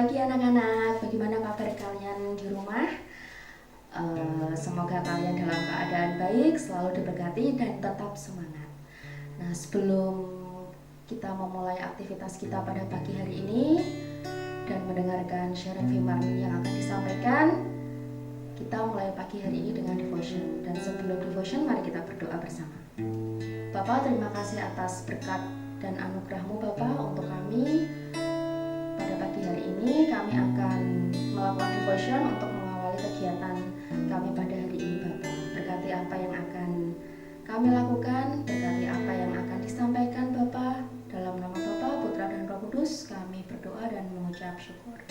pagi anak-anak, bagaimana kabar kalian di rumah? Semoga kalian dalam keadaan baik, selalu diberkati dan tetap semangat. Nah, sebelum kita memulai aktivitas kita pada pagi hari ini dan mendengarkan sharing firman yang akan disampaikan, kita mulai pagi hari ini dengan devotion. Dan sebelum devotion, mari kita berdoa bersama. Bapak, terima kasih atas berkat dan anugerah-Mu Bapak untuk kami. Pada pagi hari ini kami akan melakukan devotion untuk mengawali kegiatan kami pada hari ini Bapak. Berkati apa yang akan kami lakukan, berkati apa yang akan disampaikan Bapak. Dalam nama Bapa, Putra dan Roh Kudus kami berdoa dan mengucap syukur.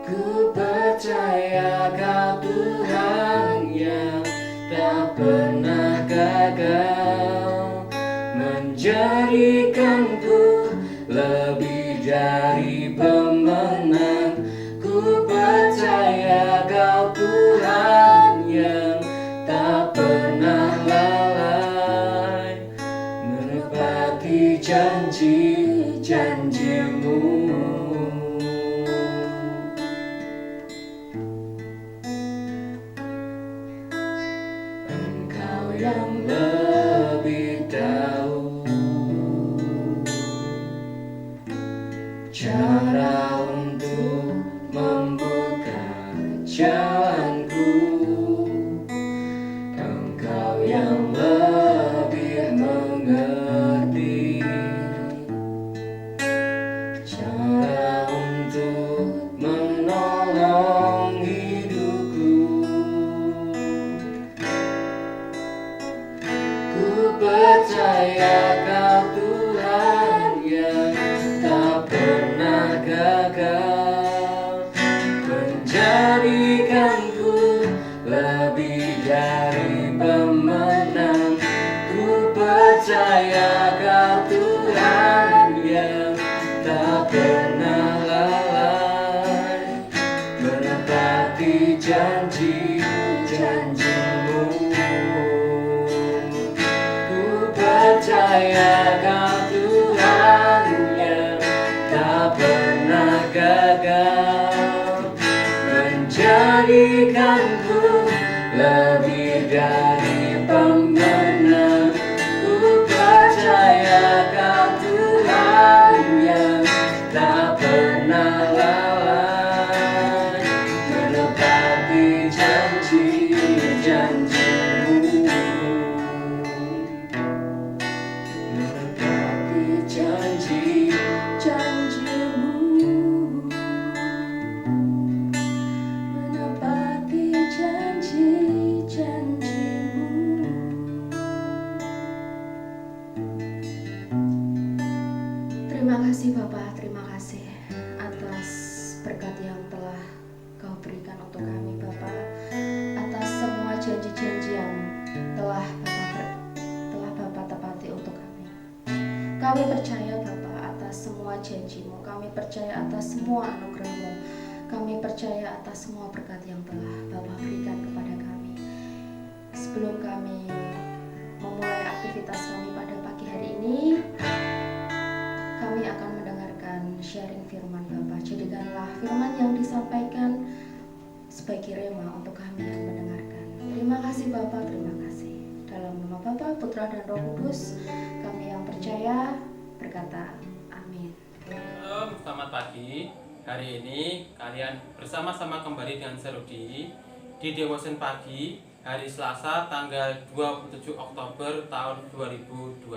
Ku percaya Kau Tuhan yang tak pernah gagal, menjadikanku lebih dari pemenang. Ku percaya Kau Tuhan yang tak pernah lalai, menepati janji-janji-Mu. Yang lebih tahu cara untuk membuka jalanku. Engkau yang lebih mengerti cara untuk menolong hidupku. Ku percaya Kau Tuhan yang tak pernah gagal, menjadikanku lebih dari pemenang. Ku percaya Kau Tuhan yang tak pernah lalai, menepati janji-janji-Mu. Percaya Kau Tuhan yang tak pernah gagal, menjadikanku lebih dari pemenang. Ku percaya Kau Tuhan yang tak pernah lalai, menepati janji-janji-Mu. Janji-janji-Mu, menepati janji-janji-Mu. Terima kasih Bapak, terima kasih atas berkat yang telah Kau berikan untuk kami Bapak, atas semua janji-janji yang telah Bapak tepati untuk kami. Kami percaya Bapak atas semua janji-Mu, kami percaya atas semua anugerah-Mu, kami percaya atas semua berkat yang telah Bapak berikan kepada kami. Sebelum kami memulai aktivitas kami pada pagi hari ini, kami akan mendengarkan sharing firman Bapak. Jadikanlah firman yang disampaikan sebagai rema untuk kami yang mendengarkan. Terima kasih Bapak, terima kasih. Dalam nama Bapa, Putra dan Roh Kudus, kami yang percaya berkata amin. Selamat pagi. Hari ini kalian bersama-sama kembali dengan Serudi di Devotion Pagi hari Selasa tanggal 27 Oktober tahun 2020.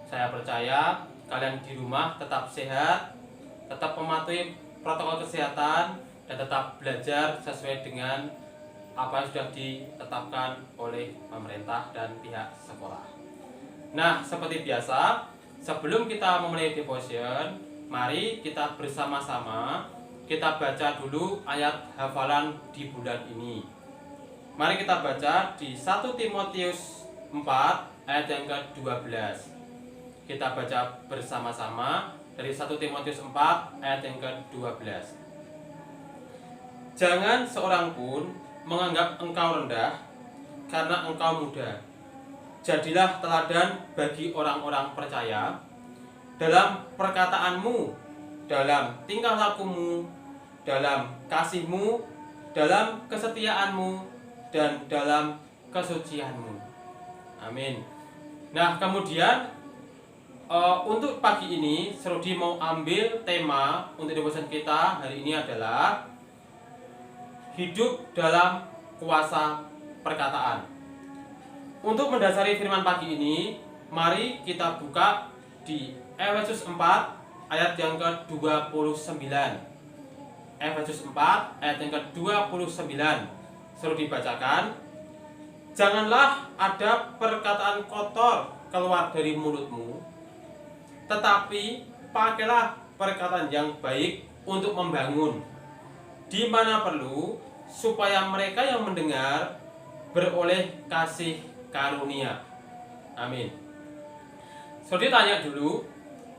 Saya percaya kalian di rumah tetap sehat, tetap mematuhi protokol kesehatan, dan tetap belajar sesuai dengan apa yang sudah ditetapkan oleh pemerintah dan pihak sekolah. Nah, seperti biasa, sebelum kita memulai devotion, mari kita bersama-sama kita baca dulu ayat hafalan di bulan ini. Mari kita baca di 1 Timotius 4 ayat yang ke-12. Kita baca bersama-sama dari 1 Timotius 4 ayat yang ke-12. Jangan seorang pun menganggap engkau rendah karena engkau muda. Jadilah teladan bagi orang-orang percaya dalam perkataanmu, dalam tingkah lakumu, dalam kasihmu, dalam kesetiaanmu, dan dalam kesucianmu. Amin. Nah, kemudian untuk pagi ini Serudi mau ambil tema untuk devotion kita hari ini adalah hidup dalam kuasa perkataan. Untuk mendasari firman pagi ini, mari kita buka di Efesus 4 ayat yang ke-29. Efesus 4 ayat yang ke-29. Suruh dibacakan. Janganlah ada perkataan kotor keluar dari mulutmu, tetapi pakailah perkataan yang baik untuk membangun, di mana perlu, supaya mereka yang mendengar beroleh kasih karunia. Amin. Saudara tanya dulu,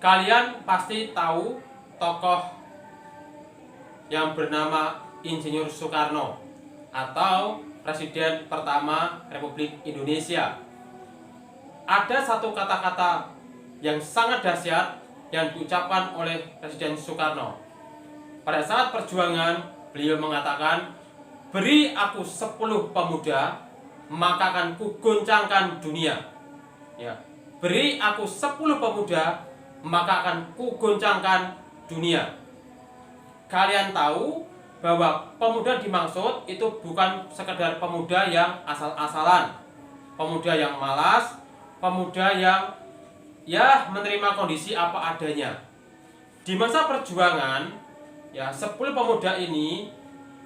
kalian pasti tahu tokoh yang bernama Insinyur Soekarno atau Presiden pertama Republik Indonesia. Ada satu kata-kata yang sangat dahsyat yang diucapkan oleh Presiden Soekarno. Pada saat perjuangan, beliau mengatakan, "Beri aku 10 pemuda, maka akan kugoncangkan dunia." Ya, beri aku 10 pemuda, maka akan kugoncangkan dunia. Kalian tahu bahwa pemuda dimaksud itu bukan sekedar pemuda yang asal-asalan, pemuda yang malas, pemuda yang menerima kondisi apa adanya. Di masa perjuangan, 10 pemuda ini,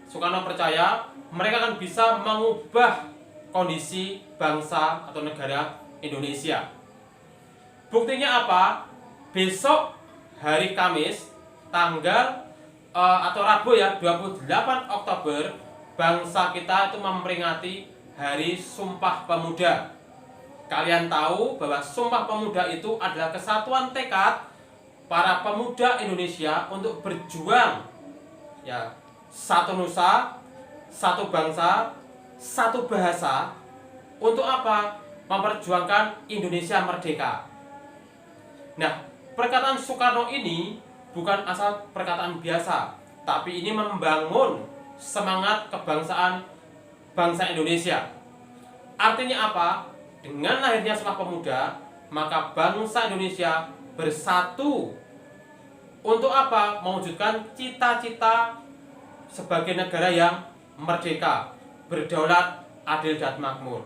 Soekarno percaya mereka akan bisa mengubah kondisi bangsa atau negara Indonesia. Buktinya apa? Besok hari Kamis tanggal atau Rabu 28 Oktober, bangsa kita itu memperingati Hari Sumpah Pemuda. Kalian tahu bahwa Sumpah Pemuda itu adalah kesatuan tekad para pemuda Indonesia untuk berjuang, satu nusa, satu bangsa, satu bahasa. Untuk apa? Memperjuangkan Indonesia merdeka. Nah, perkataan Soekarno ini bukan asal perkataan biasa, tapi ini membangun semangat kebangsaan bangsa Indonesia. Artinya apa? Dengan lahirnya Sumpah Pemuda, maka bangsa Indonesia bersatu untuk apa? Mewujudkan cita-cita sebagai negara yang merdeka, berdaulat, adil dan makmur.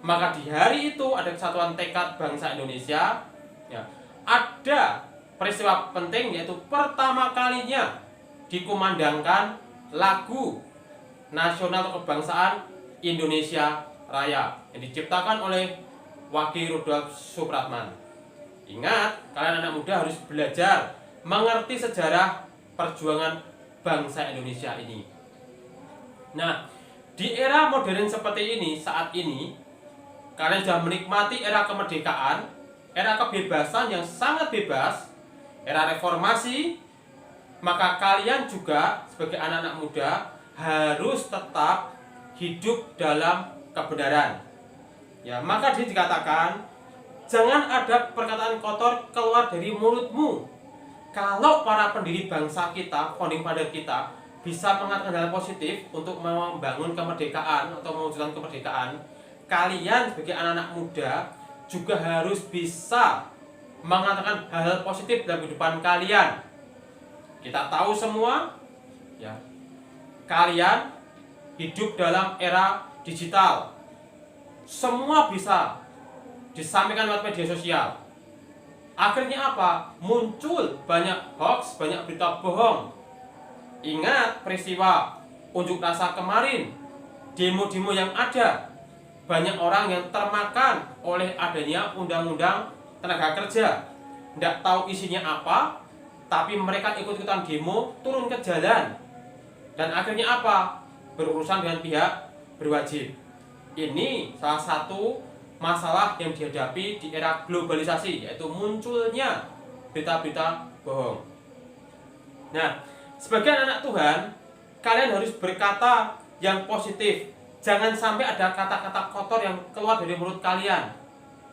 Maka di hari itu ada kesatuan tekad bangsa Indonesia. Ada peristiwa penting, yaitu pertama kalinya dikumandangkan lagu nasional atau kebangsaan Indonesia Raya yang diciptakan oleh Wage Rudolf Supratman. Ingat, kalian anak muda harus belajar mengerti sejarah perjuangan bangsa Indonesia ini. Nah, di era modern seperti ini, saat ini kalian sudah menikmati era kemerdekaan, era kebebasan yang sangat bebas, era reformasi. Maka kalian juga sebagai anak-anak muda harus tetap hidup dalam kebenaran. Maka dikatakan, jangan ada perkataan kotor keluar dari mulutmu. Kalau para pendiri bangsa kita, founding father kita, bisa mengatakan hal positif untuk membangun kemerdekaan atau mewujudkan kemerdekaan, kalian sebagai anak-anak muda juga harus bisa mengatakan hal-hal positif dalam kehidupan kalian. Kita tahu semua, kalian hidup dalam era digital. Semua bisa disampaikan lewat media sosial. Akhirnya apa? Muncul banyak hoax, banyak berita bohong. Ingat peristiwa unjuk rasa kemarin demo-demo yang ada, banyak orang yang termakan oleh adanya undang-undang tenaga kerja. Tidak tahu isinya apa, tapi mereka ikut-ikutan demo, turun ke jalan. Dan akhirnya apa? Berurusan dengan pihak berwajib. Ini salah satu masalah yang dihadapi di era globalisasi, yaitu munculnya berita-berita bohong. Nah, sebagai anak Tuhan, kalian harus berkata yang positif. Jangan sampai ada kata-kata kotor yang keluar dari mulut kalian.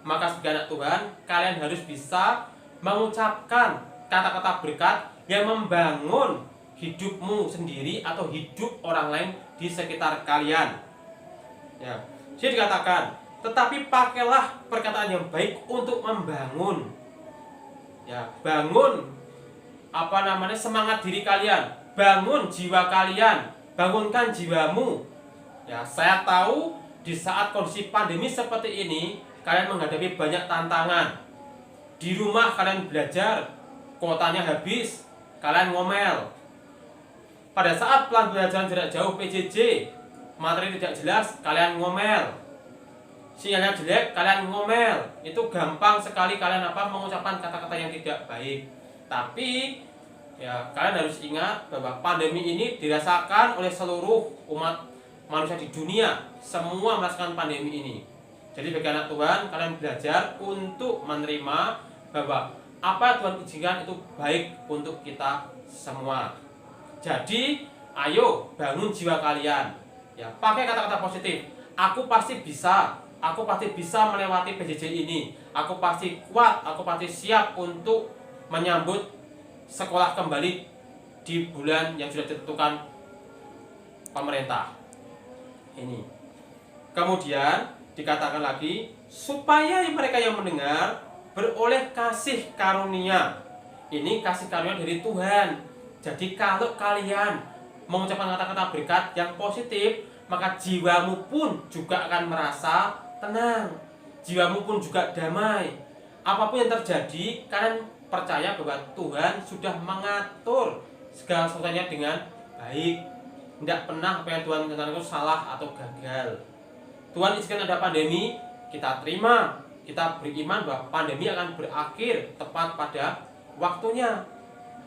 Maka sebagai anak Tuhan, kalian harus bisa mengucapkan kata-kata berkat yang membangun hidupmu sendiri atau hidup orang lain di sekitar kalian. Ya, jadi dikatakan, tetapi pakailah perkataan yang baik untuk membangun. Ya, bangun semangat diri kalian, bangun jiwa kalian, bangunkan jiwamu. Ya, saya tahu di saat kondisi pandemi seperti ini, kalian menghadapi banyak tantangan. Di rumah kalian belajar, kuotanya habis, kalian ngomel. Pada saat pembelajaran jarak jauh PJJ, materi tidak jelas, kalian ngomel. Sinyalnya jelek, kalian ngomel. Itu gampang sekali kalian mengucapkan kata-kata yang tidak baik. Tapi ya, kalian harus ingat bahwa pandemi ini dirasakan oleh seluruh umat manusia di dunia. Semua merasakan pandemi ini. Jadi bagi anak Tuhan, kalian belajar untuk menerima bahwa apa Tuhan izinkan itu baik untuk kita semua. Jadi, ayo bangun jiwa kalian. Ya, pakai kata-kata positif. Aku pasti bisa. Aku pasti bisa melewati PJJ ini. Aku pasti kuat. Aku pasti siap untuk menyambut sekolah kembali di bulan yang sudah ditentukan pemerintah. Ini. Kemudian dikatakan lagi, supaya mereka yang mendengar beroleh kasih karunia. Ini kasih karunia dari Tuhan. Jadi kalau kalian mengucapkan kata-kata berkat yang positif, maka jiwamu pun juga akan merasa tenang. Jiwamu pun juga damai. Apapun yang terjadi, kalian percaya bahwa Tuhan sudah mengatur segala sesuatunya dengan baik. Tidak pernah apa yang Tuhan rencanakan itu salah atau gagal. Tuhan izinkan ada pandemi, kita terima. Kita beriman bahwa pandemi akan berakhir tepat pada waktunya.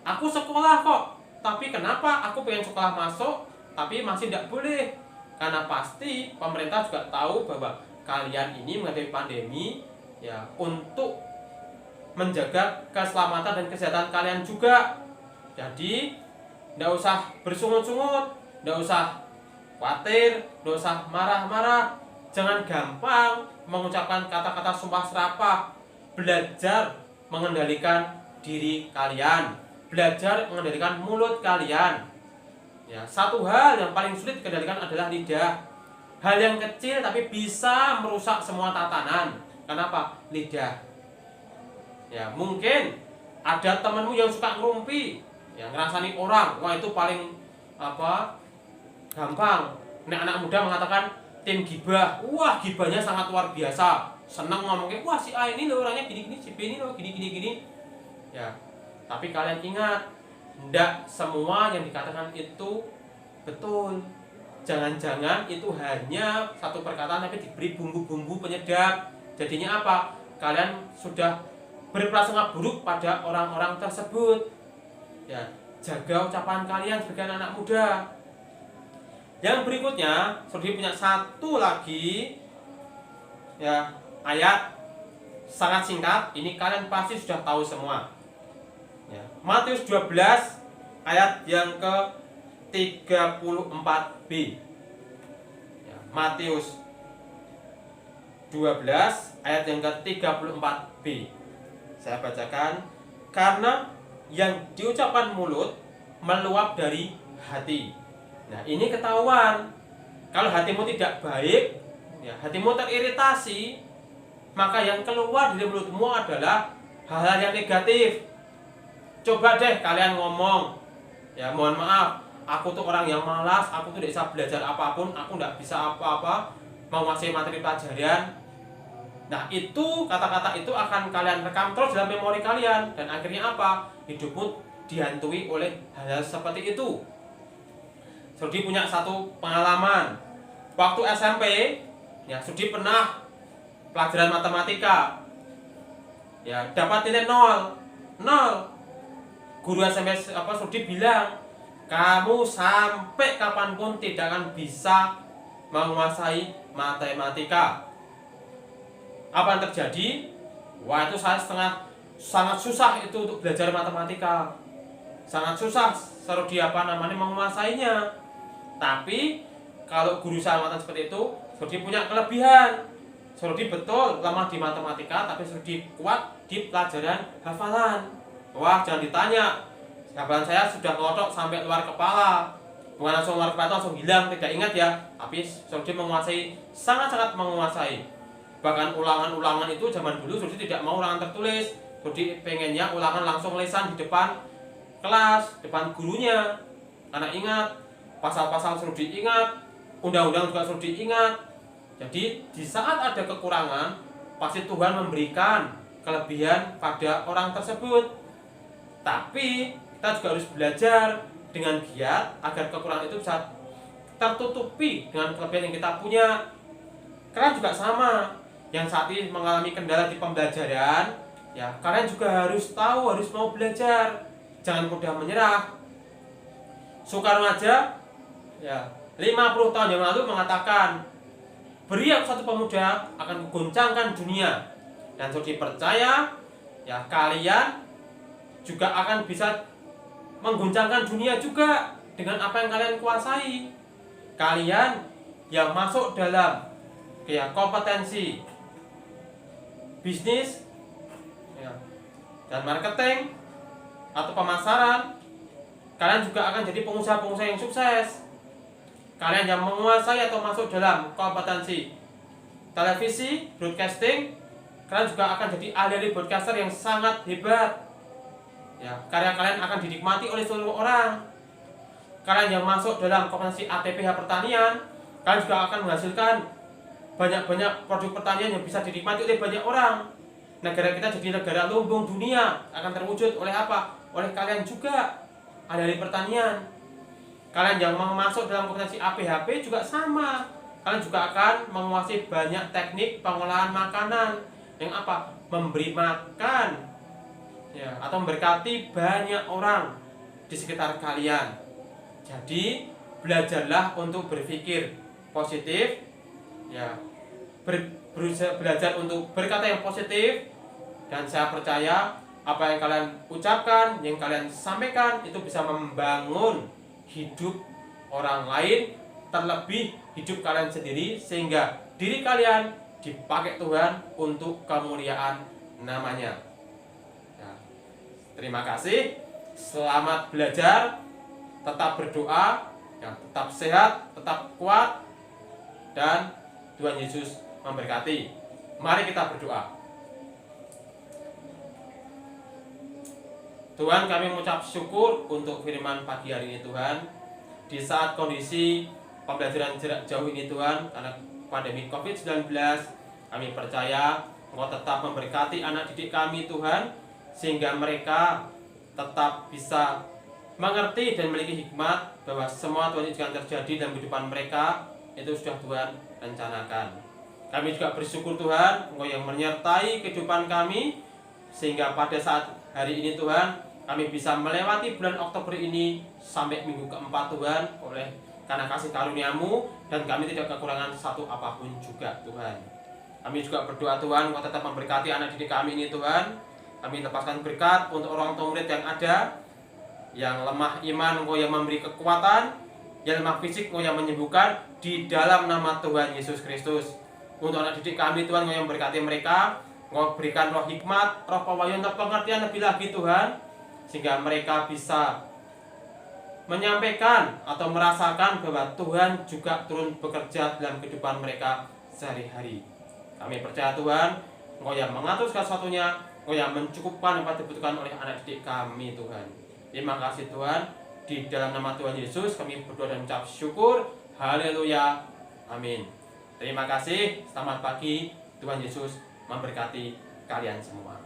Aku sekolah kok, tapi kenapa aku pengen sekolah masuk, tapi masih tidak boleh? Karena pasti pemerintah juga tahu bahwa kalian ini menghadapi pandemi, ya, untuk menjaga keselamatan dan kesehatan kalian juga. Jadi, tidak usah bersungut-sungut, tidak usah khawatir, tidak usah marah-marah. Jangan gampang mengucapkan kata-kata sumpah serapah. Belajar mengendalikan diri kalian. Belajar mengendalikan mulut kalian. Ya, satu hal yang paling sulit dikendalikan adalah lidah. Hal yang kecil tapi bisa merusak semua tatanan. Kenapa? Lidah. Ya, mungkin ada temanmu yang suka ngerumpi, yang ngerasani orang, wah itu paling gampang. Anak muda mengatakan tim gibah, wah gibahnya sangat luar biasa, senang ngomongnya, wah si A ini loh orangnya gini-gini, si B ini loh gini-gini. Ya, tapi kalian ingat, tidak semua yang dikatakan itu betul. Jangan-jangan itu hanya satu perkataan tapi diberi bumbu-bumbu penyedap. Jadinya apa? Kalian sudah berprasangka buruk pada orang-orang tersebut. Ya, jaga ucapan kalian sebagai anak muda. Yang berikutnya, Saudara punya satu lagi ya, ayat sangat singkat. Ini kalian pasti sudah tahu semua. Ya, Matius 12 ayat yang ke 34b. Ya, Matius 12 ayat yang ke 34b. Saya bacakan, karena yang diucapkan mulut meluap dari hati. Nah, ini ketahuan. Kalau hatimu tidak baik, ya, hatimu teriritasi, maka yang keluar dari mulutmu adalah hal-hal yang negatif. Coba deh kalian ngomong, ya mohon maaf, aku tuh orang yang malas, aku tuh tidak bisa belajar apapun, aku tidak bisa apa-apa, menguasai materi pelajaran. Nah, itu kata-kata itu akan kalian rekam terus dalam memori kalian, dan akhirnya apa? Hidupmu dihantui oleh hal-hal seperti itu. Saudara punya satu pengalaman. waktu SMP, ya Sudi pernah pelajaran matematika, ya dapat nilai 0. Guru SMP Sudi bilang, kamu sampai kapanpun tidak akan bisa menguasai matematika. Apa yang terjadi? Wah, itu saya sangat susah itu untuk belajar matematika. Sangat susah Sarodi menguasainya. Tapi kalau guru saya mengatakan seperti itu, Sarodi punya kelebihan. Sarodi betul lemah di matematika, tapi Sarodi kuat di pelajaran hafalan. Wah, jangan ditanya. Hafalan saya sudah ngotok sampai luar kepala. Bukan langsung luar kepala, langsung hilang, tidak ingat ya. Tapi Sarodi menguasai, sangat-sangat menguasai. Bahkan ulangan-ulangan itu zaman dulu Sarodi tidak mau ulangan tertulis. Sarodi pengennya ulangan langsung lisan di depan kelas, depan gurunya. Karena ingat, pasal-pasal Sarodi ingat, undang-undang juga Sarodi ingat. Jadi di saat ada kekurangan, pasti Tuhan memberikan kelebihan pada orang tersebut. Tapi kita juga harus belajar dengan giat agar kekurangan itu bisa tertutupi dengan kelebihan yang kita punya. Kalian juga sama, yang saat ini mengalami kendala di pembelajaran, ya kalian juga harus tahu, harus mau belajar. Jangan mudah menyerah. Soekarno aja ya 50 tahun yang lalu mengatakan, beri aku satu pemuda akan mengguncangkan dunia. Dan Sarodi percaya ya kalian juga akan bisa mengguncangkan dunia juga dengan apa yang kalian kuasai. Kalian yang masuk dalam ya kompetensi bisnis ya, dan marketing atau pemasaran, kalian juga akan jadi pengusaha-pengusaha yang sukses. Kalian yang menguasai atau masuk dalam kompetensi televisi, broadcasting, kalian juga akan jadi ahli broadcaster yang sangat hebat. Ya, karya kalian akan dinikmati oleh seluruh orang. Kalian yang masuk dalam kompetensi ATPH pertanian, kalian juga akan menghasilkan banyak-banyak produk pertanian yang bisa dinikmati oleh banyak orang. Negara kita jadi negara lumbung dunia akan terwujud oleh apa? Oleh kalian juga, ahli pertanian. Kalian yang masuk dalam kompetensi APHP juga sama. Kalian juga akan menguasai banyak teknik pengolahan makanan yang apa? Memberi makan ya, atau memberkati banyak orang di sekitar kalian. Jadi belajarlah untuk berpikir positif ya, belajar untuk berkata yang positif, dan saya percaya apa yang kalian ucapkan, yang kalian sampaikan itu bisa membangun hidup orang lain, terlebih hidup kalian sendiri, sehingga diri kalian dipakai Tuhan untuk kemuliaan namanya. Ya, terima kasih, selamat belajar, tetap berdoa, ya, tetap sehat, tetap kuat, dan Tuhan Yesus memberkati. Mari kita berdoa. Tuhan, kami mengucap syukur untuk firman pagi hari ini Tuhan. Di saat kondisi pembelajaran jarak jauh ini Tuhan, karena pandemi COVID-19, kami percaya Engkau tetap memberkati anak didik kami Tuhan, sehingga mereka tetap bisa mengerti dan memiliki hikmat bahwa semua Tuhan yang terjadi dalam kehidupan mereka itu sudah Tuhan rencanakan. Kami juga bersyukur Tuhan, Engkau yang menyertai kehidupan kami, sehingga pada saat hari ini Tuhan, kami bisa melewati bulan Oktober ini sampai minggu keempat Tuhan, oleh karena kasih karunia-Mu, dan kami tidak kekurangan satu apapun juga Tuhan. Kami juga berdoa Tuhan, Engkau tetap memberkati anak didik kami ini Tuhan. Kami lepaskan berkat untuk orang tua murid yang ada, yang lemah iman Engkau yang memberi kekuatan, yang lemah fisik Engkau yang menyembuhkan, di dalam nama Tuhan Yesus Kristus. Untuk anak didik kami Tuhan, Engkau yang memberkati mereka, Engkau berikan roh hikmat, roh pewahyuan, roh pengertian lebih lagi Tuhan, sehingga mereka bisa menyampaikan atau merasakan bahwa Tuhan juga turun bekerja dalam kehidupan mereka sehari-hari. Kami percaya Tuhan, Engkau yang mengatur segala sesuatunya, Engkau yang mencukupkan apa yang dibutuhkan oleh anak didik kami Tuhan. Terima kasih Tuhan, di dalam nama Tuhan Yesus kami berdoa dan mengucap syukur. Haleluya, amin. Terima kasih, selamat pagi, Tuhan Yesus memberkati kalian semua.